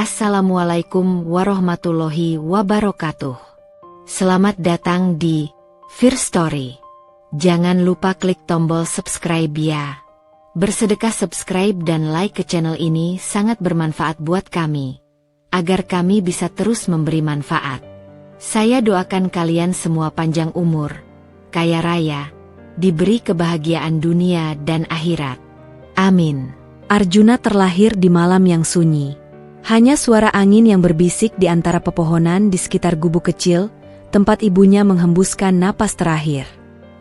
Assalamualaikum warahmatullahi wabarakatuh. Selamat datang di First Story. Jangan lupa klik tombol subscribe ya. Bersedekah subscribe dan like ke channel ini sangat bermanfaat buat kami, agar kami bisa terus memberi manfaat. Saya doakan kalian semua panjang umur, kaya raya, diberi kebahagiaan dunia dan akhirat. Amin. Arjuna terlahir di malam yang sunyi. Hanya suara angin yang berbisik di antara pepohonan di sekitar gubuk kecil, tempat ibunya menghembuskan napas terakhir.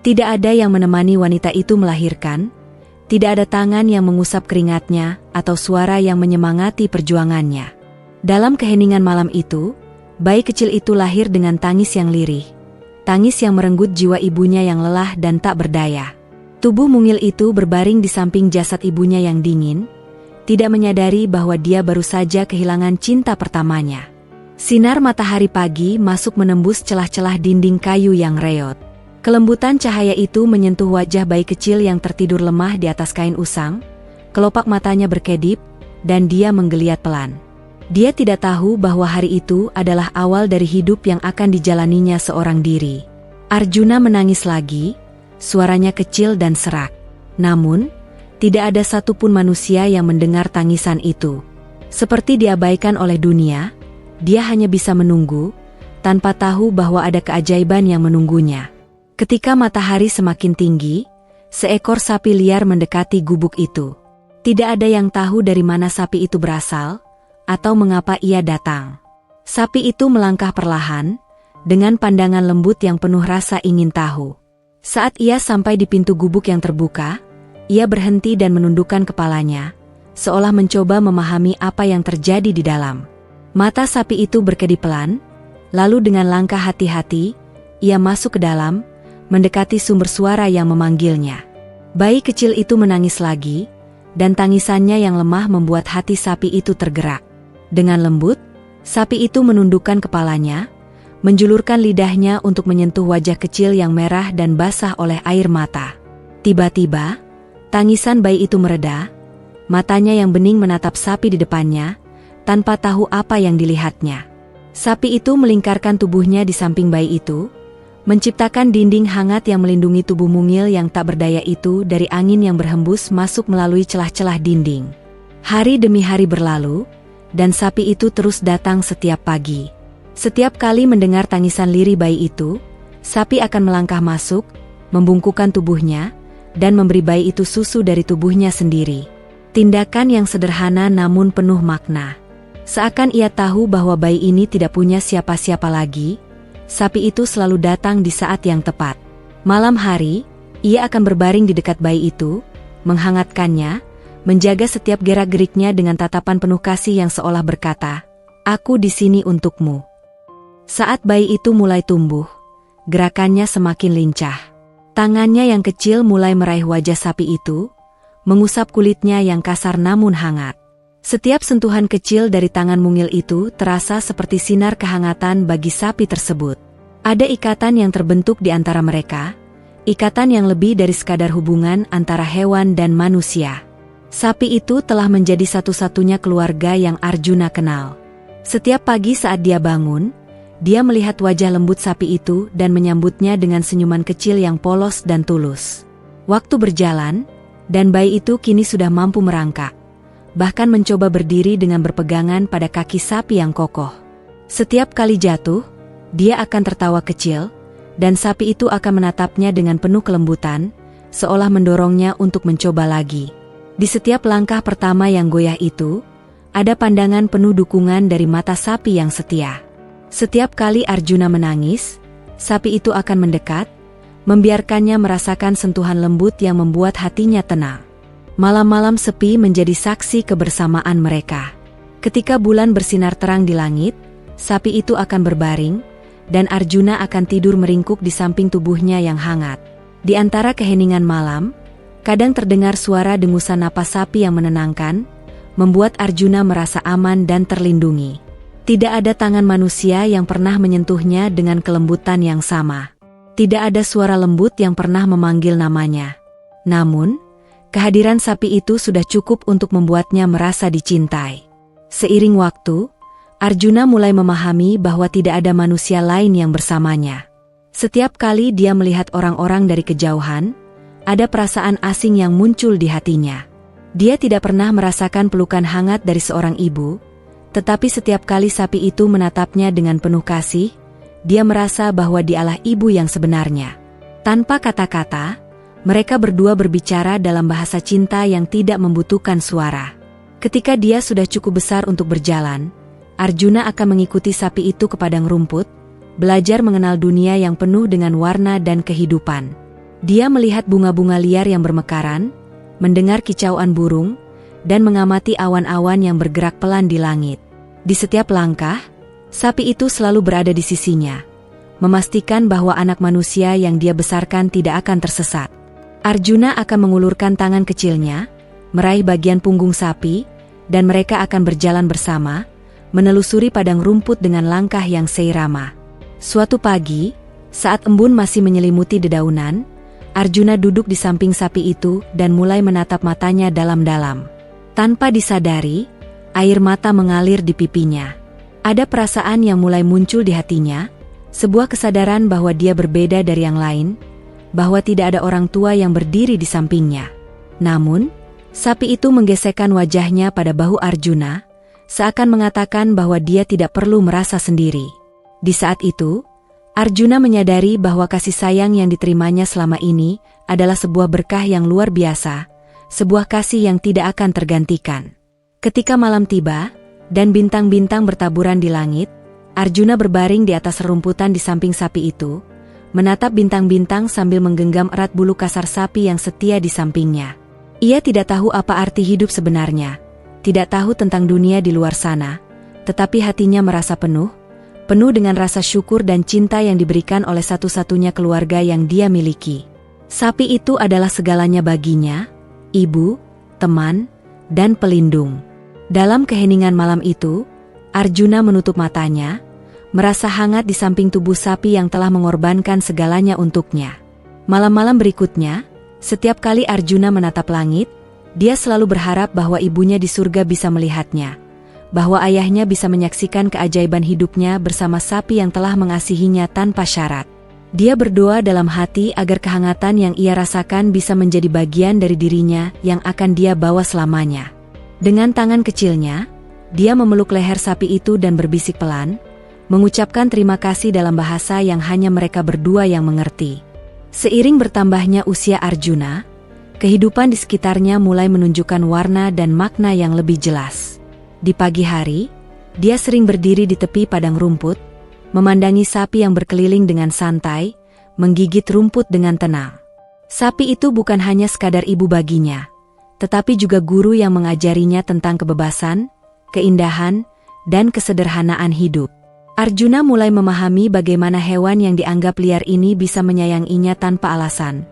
Tidak ada yang menemani wanita itu melahirkan, tidak ada tangan yang mengusap keringatnya atau suara yang menyemangati perjuangannya. Dalam keheningan malam itu, bayi kecil itu lahir dengan tangis yang lirih. Tangis yang merenggut jiwa ibunya yang lelah dan tak berdaya. Tubuh mungil itu berbaring di samping jasad ibunya yang dingin, tidak menyadari bahwa dia baru saja kehilangan cinta pertamanya. Sinar matahari pagi masuk menembus celah-celah dinding kayu yang reot. Kelembutan cahaya itu menyentuh wajah bayi kecil yang tertidur lemah di atas kain usang, kelopak matanya berkedip, dan dia menggeliat pelan. Dia tidak tahu bahwa hari itu adalah awal dari hidup yang akan dijalaninya seorang diri. Arjuna menangis lagi, suaranya kecil dan serak. Namun, tidak ada satupun manusia yang mendengar tangisan itu. Seperti diabaikan oleh dunia, dia hanya bisa menunggu, tanpa tahu bahwa ada keajaiban yang menunggunya. Ketika matahari semakin tinggi, seekor sapi liar mendekati gubuk itu. Tidak ada yang tahu dari mana sapi itu berasal, atau mengapa ia datang. Sapi itu melangkah perlahan, dengan pandangan lembut yang penuh rasa ingin tahu. Saat ia sampai di pintu gubuk yang terbuka, ia berhenti dan menundukkan kepalanya, seolah mencoba memahami apa yang terjadi di dalam. Mata sapi itu berkedip pelan, lalu dengan langkah hati-hati, ia masuk ke dalam, mendekati sumber suara yang memanggilnya. Bayi kecil itu menangis lagi, dan tangisannya yang lemah membuat hati sapi itu tergerak. Dengan lembut, sapi itu menundukkan kepalanya, menjulurkan lidahnya untuk menyentuh wajah kecil yang merah dan basah oleh air mata. Tiba-tiba, tangisan bayi itu mereda, matanya yang bening menatap sapi di depannya, tanpa tahu apa yang dilihatnya. Sapi itu melingkarkan tubuhnya di samping bayi itu, menciptakan dinding hangat yang melindungi tubuh mungil yang tak berdaya itu dari angin yang berhembus masuk melalui celah-celah dinding. Hari demi hari berlalu, dan sapi itu terus datang setiap pagi. Setiap kali mendengar tangisan lirih bayi itu, sapi akan melangkah masuk, membungkukkan tubuhnya, dan memberi bayi itu susu dari tubuhnya sendiri. Tindakan yang sederhana namun penuh makna. Seakan ia tahu bahwa bayi ini tidak punya siapa-siapa lagi, sapi itu selalu datang di saat yang tepat. Malam hari, ia akan berbaring di dekat bayi itu, menghangatkannya, menjaga setiap gerak-geriknya dengan tatapan penuh kasih yang seolah berkata, "Aku di sini untukmu." Saat bayi itu mulai tumbuh, gerakannya semakin lincah. Tangannya yang kecil mulai meraih wajah sapi itu, mengusap kulitnya yang kasar namun hangat. Setiap sentuhan kecil dari tangan mungil itu terasa seperti sinar kehangatan bagi sapi tersebut. Ada ikatan yang terbentuk di antara mereka, ikatan yang lebih dari sekadar hubungan antara hewan dan manusia. Sapi itu telah menjadi satu-satunya keluarga yang Arjuna kenal. Setiap pagi saat dia bangun, dia melihat wajah lembut sapi itu dan menyambutnya dengan senyuman kecil yang polos dan tulus. Waktu berjalan, dan bayi itu kini sudah mampu merangkak, bahkan mencoba berdiri dengan berpegangan pada kaki sapi yang kokoh. Setiap kali jatuh, dia akan tertawa kecil, dan sapi itu akan menatapnya dengan penuh kelembutan, seolah mendorongnya untuk mencoba lagi. Di setiap langkah pertama yang goyah itu, ada pandangan penuh dukungan dari mata sapi yang setia. Setiap kali Arjuna menangis, sapi itu akan mendekat, membiarkannya merasakan sentuhan lembut yang membuat hatinya tenang. Malam-malam sepi menjadi saksi kebersamaan mereka. Ketika bulan bersinar terang di langit, sapi itu akan berbaring, dan Arjuna akan tidur meringkuk di samping tubuhnya yang hangat. Di antara keheningan malam, kadang terdengar suara dengusan napas sapi yang menenangkan, membuat Arjuna merasa aman dan terlindungi. Tidak ada tangan manusia yang pernah menyentuhnya dengan kelembutan yang sama. Tidak ada suara lembut yang pernah memanggil namanya. Namun, kehadiran sapi itu sudah cukup untuk membuatnya merasa dicintai. Seiring waktu, Arjuna mulai memahami bahwa tidak ada manusia lain yang bersamanya. Setiap kali dia melihat orang-orang dari kejauhan, ada perasaan asing yang muncul di hatinya. Dia tidak pernah merasakan pelukan hangat dari seorang ibu, tetapi setiap kali sapi itu menatapnya dengan penuh kasih, dia merasa bahwa dialah ibu yang sebenarnya. Tanpa kata-kata, mereka berdua berbicara dalam bahasa cinta yang tidak membutuhkan suara. Ketika dia sudah cukup besar untuk berjalan, Arjuna akan mengikuti sapi itu ke padang rumput, belajar mengenal dunia yang penuh dengan warna dan kehidupan. Dia melihat bunga-bunga liar yang bermekaran, mendengar kicauan burung, dan mengamati awan-awan yang bergerak pelan di langit. Di setiap langkah, sapi itu selalu berada di sisinya, memastikan bahwa anak manusia yang dia besarkan tidak akan tersesat. Arjuna akan mengulurkan tangan kecilnya, meraih bagian punggung sapi, dan mereka akan berjalan bersama, menelusuri padang rumput dengan langkah yang seirama. Suatu pagi, saat embun masih menyelimuti dedaunan, Arjuna duduk di samping sapi itu dan mulai menatap matanya dalam-dalam. Tanpa disadari, air mata mengalir di pipinya. Ada perasaan yang mulai muncul di hatinya, sebuah kesadaran bahwa dia berbeda dari yang lain, bahwa tidak ada orang tua yang berdiri di sampingnya. Namun, sapi itu menggesekkan wajahnya pada bahu Arjuna, seakan mengatakan bahwa dia tidak perlu merasa sendiri. Di saat itu, Arjuna menyadari bahwa kasih sayang yang diterimanya selama ini adalah sebuah berkah yang luar biasa, sebuah kasih yang tidak akan tergantikan. Ketika malam tiba, dan bintang-bintang bertaburan di langit, Arjuna berbaring di atas rerumputan di samping sapi itu, menatap bintang-bintang sambil menggenggam erat bulu kasar sapi yang setia di sampingnya. Ia tidak tahu apa arti hidup sebenarnya, tidak tahu tentang dunia di luar sana, tetapi hatinya merasa penuh dengan rasa syukur dan cinta yang diberikan oleh satu-satunya keluarga yang dia miliki. Sapi itu adalah segalanya baginya, ibu, teman, dan pelindung. Dalam keheningan malam itu, Arjuna menutup matanya, merasa hangat di samping tubuh sapi yang telah mengorbankan segalanya untuknya. Malam-malam berikutnya, setiap kali Arjuna menatap langit, dia selalu berharap bahwa ibunya di surga bisa melihatnya, bahwa ayahnya bisa menyaksikan keajaiban hidupnya bersama sapi yang telah mengasihinya tanpa syarat. Dia berdoa dalam hati agar kehangatan yang ia rasakan bisa menjadi bagian dari dirinya yang akan dia bawa selamanya. Dengan tangan kecilnya, dia memeluk leher sapi itu dan berbisik pelan, mengucapkan terima kasih dalam bahasa yang hanya mereka berdua yang mengerti. Seiring bertambahnya usia Arjuna, kehidupan di sekitarnya mulai menunjukkan warna dan makna yang lebih jelas. Di pagi hari, dia sering berdiri di tepi padang rumput, memandangi sapi yang berkeliling dengan santai, menggigit rumput dengan tenang. Sapi itu bukan hanya sekadar ibu baginya, tetapi juga guru yang mengajarinya tentang kebebasan, keindahan, dan kesederhanaan hidup. Arjuna mulai memahami bagaimana hewan yang dianggap liar ini bisa menyayanginya tanpa alasan,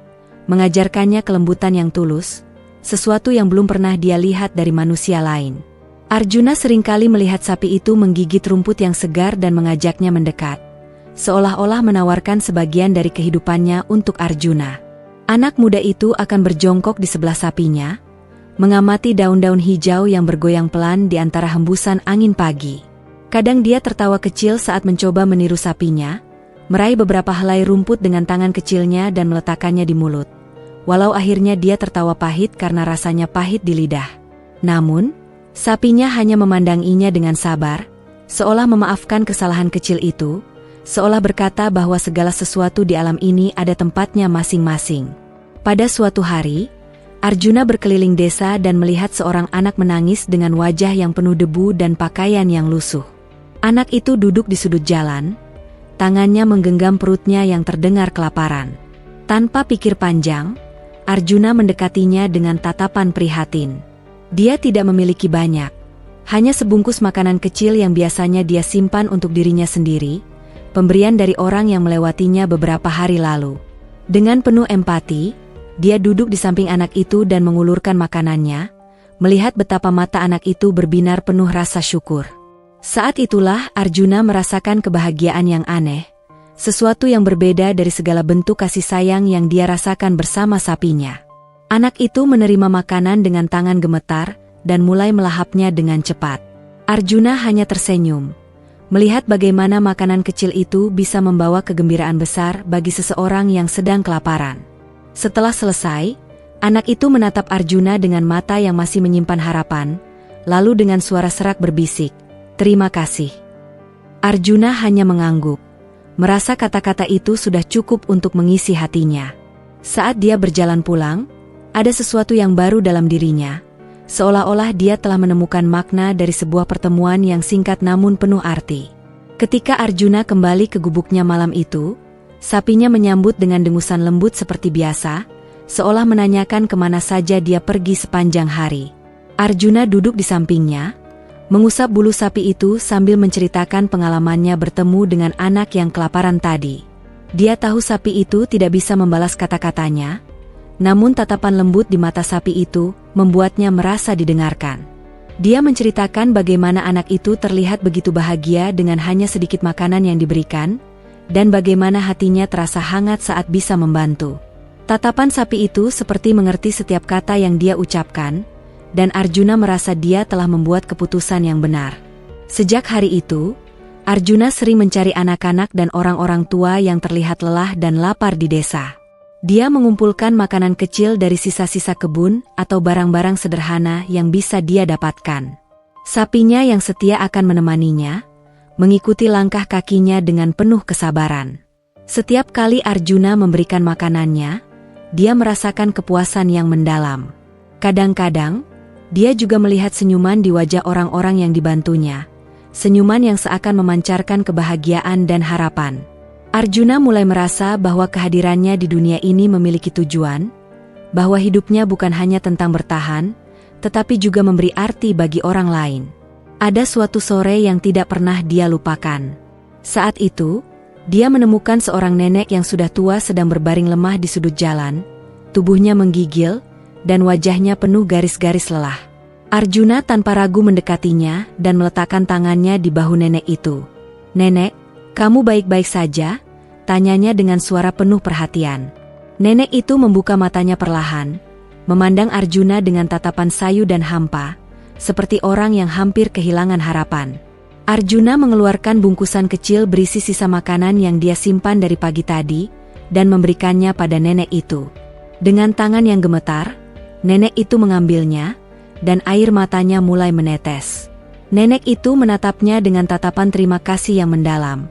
mengajarkannya kelembutan yang tulus, sesuatu yang belum pernah dia lihat dari manusia lain. Arjuna seringkali melihat sapi itu menggigit rumput yang segar dan mengajaknya mendekat, seolah-olah menawarkan sebagian dari kehidupannya untuk Arjuna. Anak muda itu akan berjongkok di sebelah sapinya, mengamati daun-daun hijau yang bergoyang pelan di antara hembusan angin pagi. Kadang dia tertawa kecil saat mencoba meniru sapinya, meraih beberapa helai rumput dengan tangan kecilnya dan meletakkannya di mulut, walau akhirnya dia tertawa pahit karena rasanya pahit di lidah. Namun, sapinya hanya memandanginya dengan sabar, seolah memaafkan kesalahan kecil itu, seolah berkata bahwa segala sesuatu di alam ini ada tempatnya masing-masing. Pada suatu hari, Arjuna berkeliling desa dan melihat seorang anak menangis dengan wajah yang penuh debu dan pakaian yang lusuh. Anak itu duduk di sudut jalan, tangannya menggenggam perutnya yang terdengar kelaparan. Tanpa pikir panjang, Arjuna mendekatinya dengan tatapan prihatin. Dia tidak memiliki banyak, hanya sebungkus makanan kecil yang biasanya dia simpan untuk dirinya sendiri, pemberian dari orang yang melewatinya beberapa hari lalu. Dengan penuh empati, dia duduk di samping anak itu dan mengulurkan makanannya, melihat betapa mata anak itu berbinar penuh rasa syukur. Saat itulah Arjuna merasakan kebahagiaan yang aneh, sesuatu yang berbeda dari segala bentuk kasih sayang yang dia rasakan bersama sapinya. Anak itu menerima makanan dengan tangan gemetar dan mulai melahapnya dengan cepat. Arjuna hanya tersenyum, melihat bagaimana makanan kecil itu bisa membawa kegembiraan besar bagi seseorang yang sedang kelaparan. Setelah selesai, anak itu menatap Arjuna dengan mata yang masih menyimpan harapan, lalu dengan suara serak berbisik, "Terima kasih." Arjuna hanya mengangguk, merasa kata-kata itu sudah cukup untuk mengisi hatinya. Saat dia berjalan pulang, ada sesuatu yang baru dalam dirinya, seolah-olah dia telah menemukan makna dari sebuah pertemuan yang singkat namun penuh arti. Ketika Arjuna kembali ke gubuknya malam itu, sapinya menyambut dengan dengusan lembut seperti biasa, seolah menanyakan kemana saja dia pergi sepanjang hari. Arjuna duduk di sampingnya, mengusap bulu sapi itu sambil menceritakan pengalamannya bertemu dengan anak yang kelaparan tadi. Dia tahu sapi itu tidak bisa membalas kata-katanya, namun tatapan lembut di mata sapi itu membuatnya merasa didengarkan. Dia menceritakan bagaimana anak itu terlihat begitu bahagia dengan hanya sedikit makanan yang diberikan, dan bagaimana hatinya terasa hangat saat bisa membantu. Tatapan sapi itu seperti mengerti setiap kata yang dia ucapkan, dan Arjuna merasa dia telah membuat keputusan yang benar. Sejak hari itu, Arjuna sering mencari anak-anak dan orang-orang tua yang terlihat lelah dan lapar di desa. Dia mengumpulkan makanan kecil dari sisa-sisa kebun atau barang-barang sederhana yang bisa dia dapatkan. Sapinya yang setia akan menemaninya, mengikuti langkah kakinya dengan penuh kesabaran. Setiap kali Arjuna memberikan makanannya, dia merasakan kepuasan yang mendalam. Kadang-kadang, dia juga melihat senyuman di wajah orang-orang yang dibantunya, senyuman yang seakan memancarkan kebahagiaan dan harapan. Arjuna mulai merasa bahwa kehadirannya di dunia ini memiliki tujuan, bahwa hidupnya bukan hanya tentang bertahan, tetapi juga memberi arti bagi orang lain. Ada suatu sore yang tidak pernah dia lupakan. Saat itu, dia menemukan seorang nenek yang sudah tua sedang berbaring lemah di sudut jalan, tubuhnya menggigil, dan wajahnya penuh garis-garis lelah. Arjuna tanpa ragu mendekatinya dan meletakkan tangannya di bahu nenek itu. "Nenek, kamu baik-baik saja?" tanyanya dengan suara penuh perhatian. Nenek itu membuka matanya perlahan, memandang Arjuna dengan tatapan sayu dan hampa, seperti orang yang hampir kehilangan harapan. Arjuna mengeluarkan bungkusan kecil berisi sisa makanan yang dia simpan dari pagi tadi, dan memberikannya pada nenek itu. Dengan tangan yang gemetar, nenek itu mengambilnya, dan air matanya mulai menetes. Nenek itu menatapnya dengan tatapan terima kasih yang mendalam,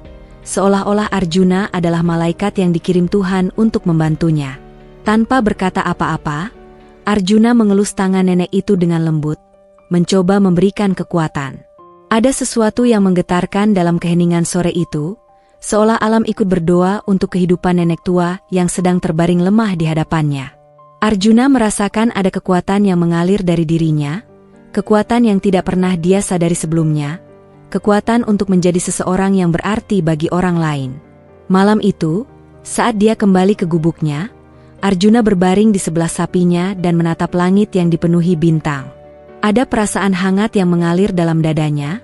seolah-olah Arjuna adalah malaikat yang dikirim Tuhan untuk membantunya. Tanpa berkata apa-apa, Arjuna mengelus tangan nenek itu dengan lembut, mencoba memberikan kekuatan. Ada sesuatu yang menggetarkan dalam keheningan sore itu, seolah alam ikut berdoa untuk kehidupan nenek tua yang sedang terbaring lemah di hadapannya. Arjuna merasakan ada kekuatan yang mengalir dari dirinya, kekuatan yang tidak pernah dia sadari sebelumnya, kekuatan untuk menjadi seseorang yang berarti bagi orang lain. Malam itu, saat dia kembali ke gubuknya, Arjuna berbaring di sebelah sapinya dan menatap langit yang dipenuhi bintang. Ada perasaan hangat yang mengalir dalam dadanya,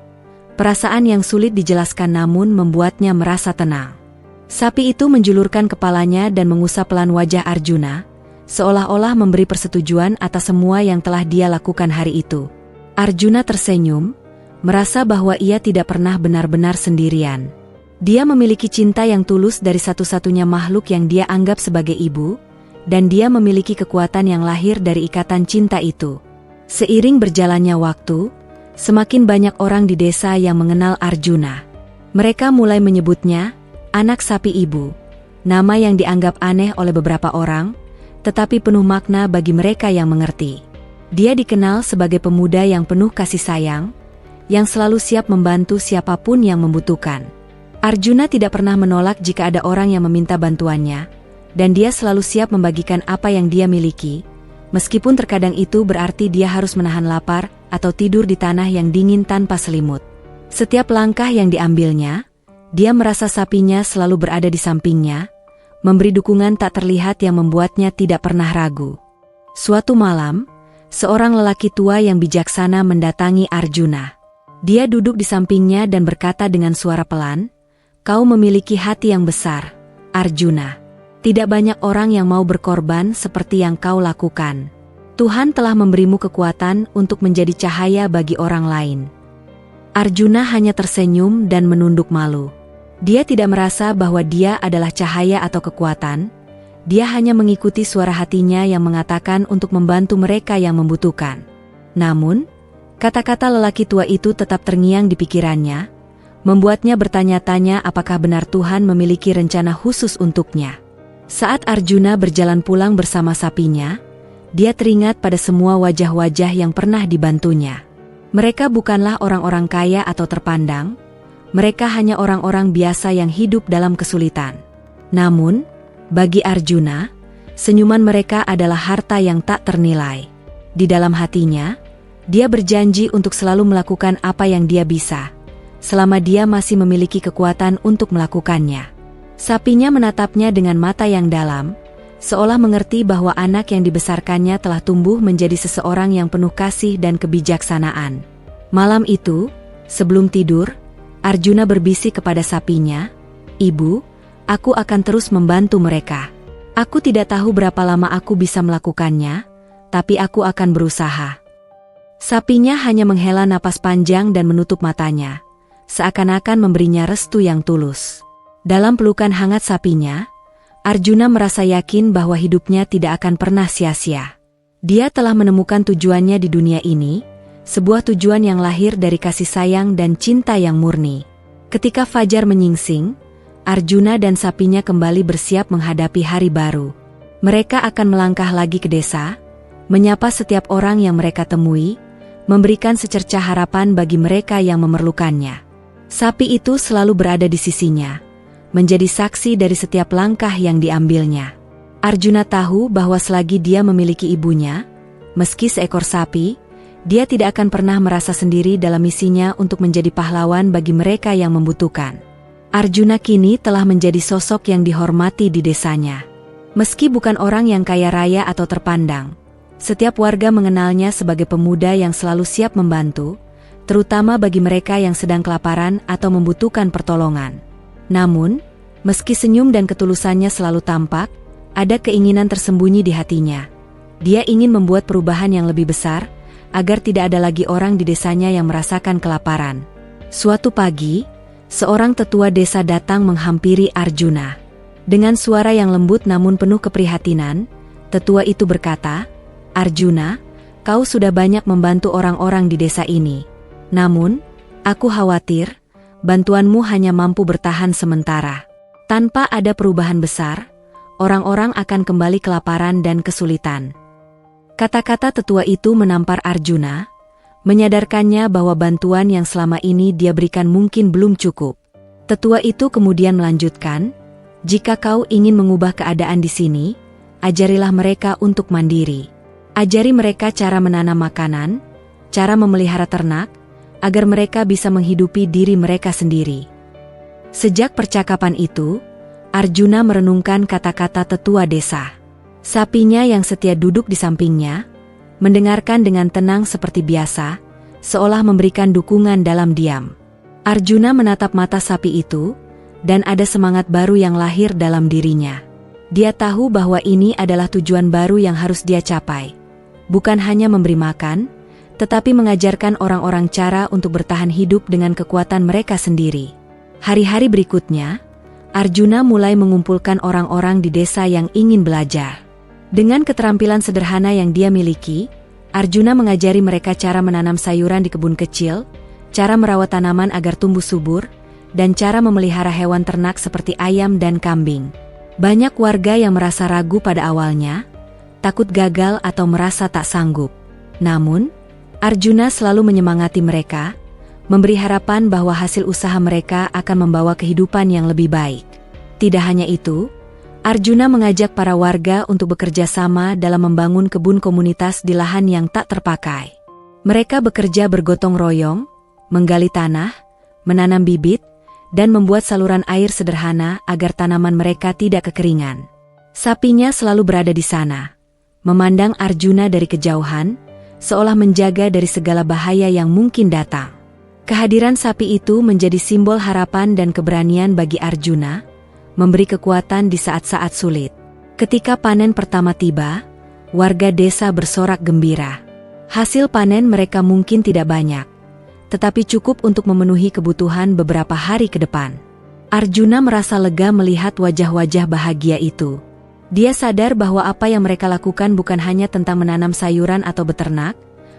perasaan yang sulit dijelaskan namun membuatnya merasa tenang. Sapi itu menjulurkan kepalanya dan mengusap pelan wajah Arjuna, seolah-olah memberi persetujuan atas semua yang telah dia lakukan hari itu. Arjuna tersenyum, merasa bahwa ia tidak pernah benar-benar sendirian. Dia memiliki cinta yang tulus dari satu-satunya makhluk yang dia anggap sebagai ibu, dan dia memiliki kekuatan yang lahir dari ikatan cinta itu. Seiring berjalannya waktu, semakin banyak orang di desa yang mengenal Arjuna. Mereka mulai menyebutnya anak sapi ibu, nama yang dianggap aneh oleh beberapa orang, tetapi penuh makna bagi mereka yang mengerti. Dia dikenal sebagai pemuda yang penuh kasih sayang, yang selalu siap membantu siapapun yang membutuhkan. Arjuna tidak pernah menolak jika ada orang yang meminta bantuannya, dan dia selalu siap membagikan apa yang dia miliki, meskipun terkadang itu berarti dia harus menahan lapar atau tidur di tanah yang dingin tanpa selimut. Setiap langkah yang diambilnya, dia merasa sapinya selalu berada di sampingnya, memberi dukungan tak terlihat yang membuatnya tidak pernah ragu. Suatu malam, seorang lelaki tua yang bijaksana mendatangi Arjuna. Dia duduk di sampingnya dan berkata dengan suara pelan, "Kau memiliki hati yang besar, Arjuna. Tidak banyak orang yang mau berkorban seperti yang kau lakukan. Tuhan telah memberimu kekuatan untuk menjadi cahaya bagi orang lain." Arjuna hanya tersenyum dan menunduk malu. Dia tidak merasa bahwa dia adalah cahaya atau kekuatan. Dia hanya mengikuti suara hatinya yang mengatakan untuk membantu mereka yang membutuhkan. Namun, kata-kata lelaki tua itu tetap terngiang di pikirannya, membuatnya bertanya-tanya apakah benar Tuhan memiliki rencana khusus untuknya. Saat Arjuna berjalan pulang bersama sapinya, dia teringat pada semua wajah-wajah yang pernah dibantunya. Mereka bukanlah orang-orang kaya atau terpandang, mereka hanya orang-orang biasa yang hidup dalam kesulitan. Namun, bagi Arjuna, senyuman mereka adalah harta yang tak ternilai. Di dalam hatinya, dia berjanji untuk selalu melakukan apa yang dia bisa, selama dia masih memiliki kekuatan untuk melakukannya. Sapinya menatapnya dengan mata yang dalam, seolah mengerti bahwa anak yang dibesarkannya telah tumbuh menjadi seseorang yang penuh kasih dan kebijaksanaan. Malam itu, sebelum tidur, Arjuna berbisik kepada sapinya, "Ibu, aku akan terus membantu mereka. Aku tidak tahu berapa lama aku bisa melakukannya, tapi aku akan berusaha." Sapinya hanya menghela napas panjang dan menutup matanya, seakan-akan memberinya restu yang tulus. Dalam pelukan hangat sapinya, Arjuna merasa yakin bahwa hidupnya tidak akan pernah sia-sia. Dia telah menemukan tujuannya di dunia ini, sebuah tujuan yang lahir dari kasih sayang dan cinta yang murni. Ketika fajar menyingsing, Arjuna dan sapinya kembali bersiap menghadapi hari baru. Mereka akan melangkah lagi ke desa, menyapa setiap orang yang mereka temui, memberikan secercah harapan bagi mereka yang memerlukannya. Sapi itu selalu berada di sisinya, menjadi saksi dari setiap langkah yang diambilnya. Arjuna tahu bahwa selagi dia memiliki ibunya, meski seekor sapi, dia tidak akan pernah merasa sendiri dalam misinya untuk menjadi pahlawan bagi mereka yang membutuhkan. Arjuna kini telah menjadi sosok yang dihormati di desanya. Meski bukan orang yang kaya raya atau terpandang, setiap warga mengenalnya sebagai pemuda yang selalu siap membantu, terutama bagi mereka yang sedang kelaparan atau membutuhkan pertolongan. Namun, meski senyum dan ketulusannya selalu tampak, ada keinginan tersembunyi di hatinya. Dia ingin membuat perubahan yang lebih besar, agar tidak ada lagi orang di desanya yang merasakan kelaparan. Suatu pagi, seorang tetua desa datang menghampiri Arjuna. Dengan suara yang lembut namun penuh keprihatinan, tetua itu berkata, "Arjuna, kau sudah banyak membantu orang-orang di desa ini. Namun, aku khawatir, bantuanmu hanya mampu bertahan sementara. Tanpa ada perubahan besar, orang-orang akan kembali kelaparan dan kesulitan." Kata-kata tetua itu menampar Arjuna, menyadarkannya bahwa bantuan yang selama ini dia berikan mungkin belum cukup. Tetua itu kemudian melanjutkan, "Jika kau ingin mengubah keadaan di sini, ajarilah mereka untuk mandiri. Ajari mereka cara menanam makanan, cara memelihara ternak, agar mereka bisa menghidupi diri mereka sendiri." Sejak percakapan itu, Arjuna merenungkan kata-kata tetua desa. Sapinya yang setia duduk di sampingnya, mendengarkan dengan tenang seperti biasa, seolah memberikan dukungan dalam diam. Arjuna menatap mata sapi itu, dan ada semangat baru yang lahir dalam dirinya. Dia tahu bahwa ini adalah tujuan baru yang harus dia capai. Bukan hanya memberi makan, tetapi mengajarkan orang-orang cara untuk bertahan hidup dengan kekuatan mereka sendiri. Hari-hari berikutnya, Arjuna mulai mengumpulkan orang-orang di desa yang ingin belajar. Dengan keterampilan sederhana yang dia miliki, Arjuna mengajari mereka cara menanam sayuran di kebun kecil, cara merawat tanaman agar tumbuh subur, dan cara memelihara hewan ternak seperti ayam dan kambing. Banyak warga yang merasa ragu pada awalnya, takut gagal atau merasa tak sanggup. Namun, Arjuna selalu menyemangati mereka, memberi harapan bahwa hasil usaha mereka akan membawa kehidupan yang lebih baik. Tidak hanya itu, Arjuna mengajak para warga untuk bekerja sama dalam membangun kebun komunitas di lahan yang tak terpakai. Mereka bekerja bergotong royong, menggali tanah, menanam bibit, dan membuat saluran air sederhana agar tanaman mereka tidak kekeringan. Sapinya selalu berada di sana, memandang Arjuna dari kejauhan, seolah menjaga dari segala bahaya yang mungkin datang. Kehadiran sapi itu menjadi simbol harapan dan keberanian bagi Arjuna, memberi kekuatan di saat-saat sulit. Ketika panen pertama tiba, warga desa bersorak gembira. Hasil panen mereka mungkin tidak banyak, tetapi cukup untuk memenuhi kebutuhan beberapa hari ke depan. Arjuna merasa lega melihat wajah-wajah bahagia itu. Dia sadar bahwa apa yang mereka lakukan bukan hanya tentang menanam sayuran atau beternak,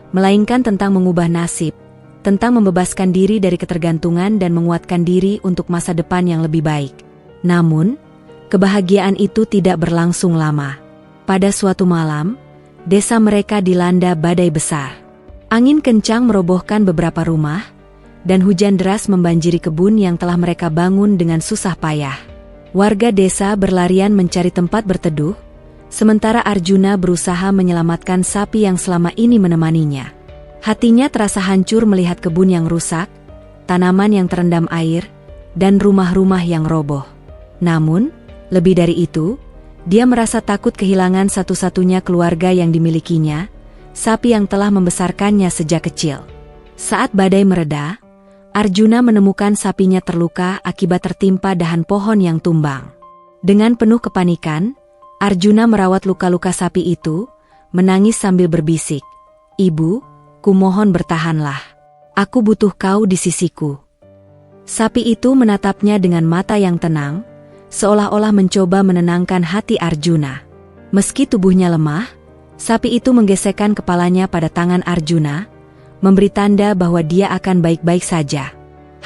melainkan tentang mengubah nasib, tentang membebaskan diri dari ketergantungan dan menguatkan diri untuk masa depan yang lebih baik. Namun, kebahagiaan itu tidak berlangsung lama. Pada suatu malam, desa mereka dilanda badai besar. Angin kencang merobohkan beberapa rumah, dan hujan deras membanjiri kebun yang telah mereka bangun dengan susah payah. Warga desa berlarian mencari tempat berteduh, sementara Arjuna berusaha menyelamatkan sapi yang selama ini menemaninya. Hatinya terasa hancur melihat kebun yang rusak, tanaman yang terendam air, dan rumah-rumah yang roboh. Namun, lebih dari itu, dia merasa takut kehilangan satu-satunya keluarga yang dimilikinya, sapi yang telah membesarkannya sejak kecil. Saat badai mereda, Arjuna menemukan sapinya terluka akibat tertimpa dahan pohon yang tumbang. Dengan penuh kepanikan, Arjuna merawat luka-luka sapi itu, menangis sambil berbisik, "Ibu, kumohon bertahanlah. Aku butuh kau di sisiku." Sapi itu menatapnya dengan mata yang tenang, seolah-olah mencoba menenangkan hati Arjuna. Meski tubuhnya lemah, sapi itu menggesekkan kepalanya pada tangan Arjuna, memberi tanda bahwa dia akan baik-baik saja.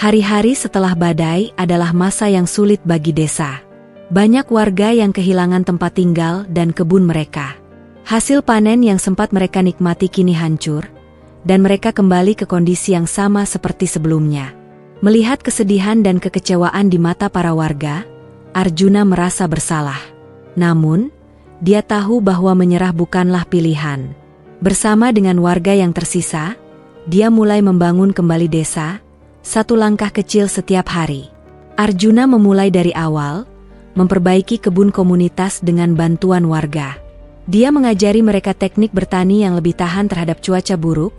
Hari-hari setelah badai adalah masa yang sulit bagi desa. Banyak warga yang kehilangan tempat tinggal dan kebun mereka. Hasil panen yang sempat mereka nikmati kini hancur, dan mereka kembali ke kondisi yang sama seperti sebelumnya. Melihat kesedihan dan kekecewaan di mata para warga, Arjuna merasa bersalah. Namun, dia tahu bahwa menyerah bukanlah pilihan. Bersama dengan warga yang tersisa, dia mulai membangun kembali desa, satu langkah kecil setiap hari. Arjuna memulai dari awal, memperbaiki kebun komunitas dengan bantuan warga. Dia mengajari mereka teknik bertani yang lebih tahan terhadap cuaca buruk,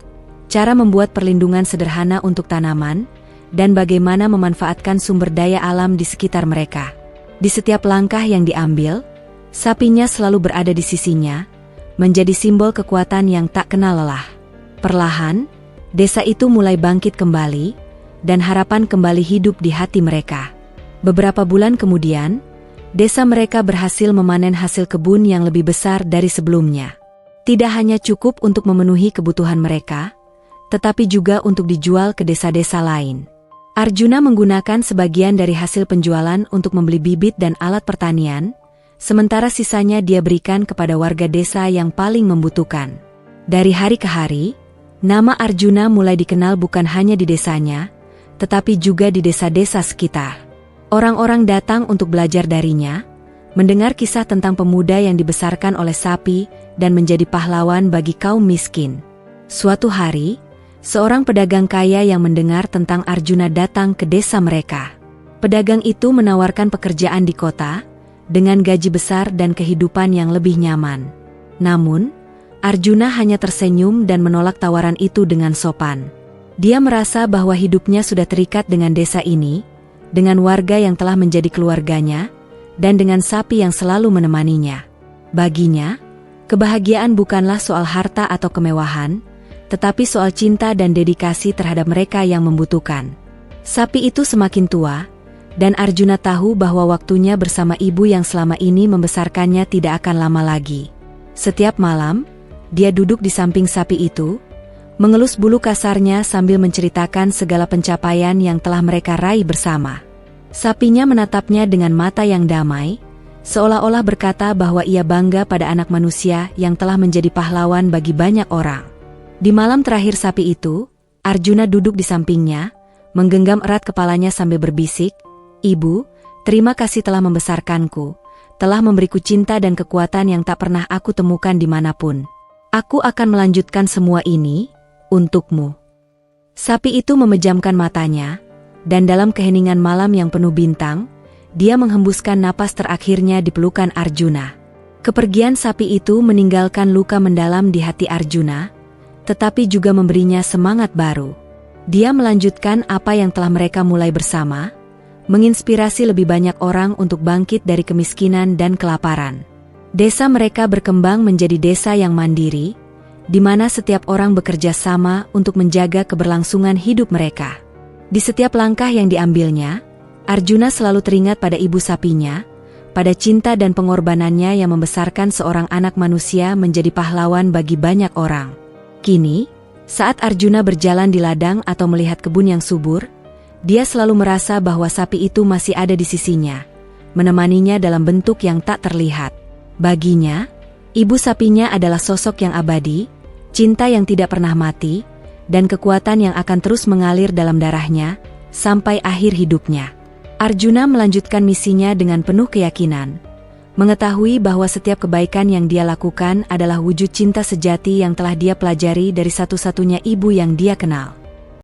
cara membuat perlindungan sederhana untuk tanaman, dan bagaimana memanfaatkan sumber daya alam di sekitar mereka. Di setiap langkah yang diambil, sapinya selalu berada di sisinya, menjadi simbol kekuatan yang tak kenal lelah. Perlahan, desa itu mulai bangkit kembali, dan harapan kembali hidup di hati mereka. Beberapa bulan kemudian, desa mereka berhasil memanen hasil kebun yang lebih besar dari sebelumnya. Tidak hanya cukup untuk memenuhi kebutuhan mereka, tetapi juga untuk dijual ke desa-desa lain. Arjuna menggunakan sebagian dari hasil penjualan untuk membeli bibit dan alat pertanian, sementara sisanya dia berikan kepada warga desa yang paling membutuhkan. Dari hari ke hari, nama Arjuna mulai dikenal bukan hanya di desanya, tetapi juga di desa-desa sekitar. Orang-orang datang untuk belajar darinya, mendengar kisah tentang pemuda yang dibesarkan oleh sapi dan menjadi pahlawan bagi kaum miskin. Suatu hari, seorang pedagang kaya yang mendengar tentang Arjuna datang ke desa mereka. Pedagang itu menawarkan pekerjaan di kota, dengan gaji besar dan kehidupan yang lebih nyaman. Namun, Arjuna hanya tersenyum dan menolak tawaran itu dengan sopan. Dia merasa bahwa hidupnya sudah terikat dengan desa ini, dengan warga yang telah menjadi keluarganya, dan dengan sapi yang selalu menemaninya. Baginya, kebahagiaan bukanlah soal harta atau kemewahan, tetapi soal cinta dan dedikasi terhadap mereka yang membutuhkan. Sapi itu semakin tua, dan Arjuna tahu bahwa waktunya bersama ibu yang selama ini membesarkannya tidak akan lama lagi. Setiap malam, dia duduk di samping sapi itu, mengelus bulu kasarnya sambil menceritakan segala pencapaian yang telah mereka raih bersama. Sapinya menatapnya dengan mata yang damai, seolah-olah berkata bahwa ia bangga pada anak manusia yang telah menjadi pahlawan bagi banyak orang. Di malam terakhir sapi itu, Arjuna duduk di sampingnya, menggenggam erat kepalanya sambil berbisik, "Ibu, terima kasih telah membesarkanku, telah memberiku cinta dan kekuatan yang tak pernah aku temukan dimanapun. Aku akan melanjutkan semua ini untukmu." Sapi itu memejamkan matanya, dan dalam keheningan malam yang penuh bintang, dia menghembuskan napas terakhirnya di pelukan Arjuna. Kepergian sapi itu meninggalkan luka mendalam di hati Arjuna, tetapi juga memberinya semangat baru. Dia melanjutkan apa yang telah mereka mulai bersama, menginspirasi lebih banyak orang untuk bangkit dari kemiskinan dan kelaparan. Desa mereka berkembang menjadi desa yang mandiri, di mana setiap orang bekerja sama untuk menjaga keberlangsungan hidup mereka. Di setiap langkah yang diambilnya, Arjuna selalu teringat pada ibu sapinya, pada cinta dan pengorbanannya yang membesarkan seorang anak manusia menjadi pahlawan bagi banyak orang. Kini, saat Arjuna berjalan di ladang atau melihat kebun yang subur, dia selalu merasa bahwa sapi itu masih ada di sisinya, menemaninya dalam bentuk yang tak terlihat. Baginya, ibu sapinya adalah sosok yang abadi, cinta yang tidak pernah mati, dan kekuatan yang akan terus mengalir dalam darahnya, sampai akhir hidupnya. Arjuna melanjutkan misinya dengan penuh keyakinan, mengetahui bahwa setiap kebaikan yang dia lakukan adalah wujud cinta sejati yang telah dia pelajari dari satu-satunya ibu yang dia kenal.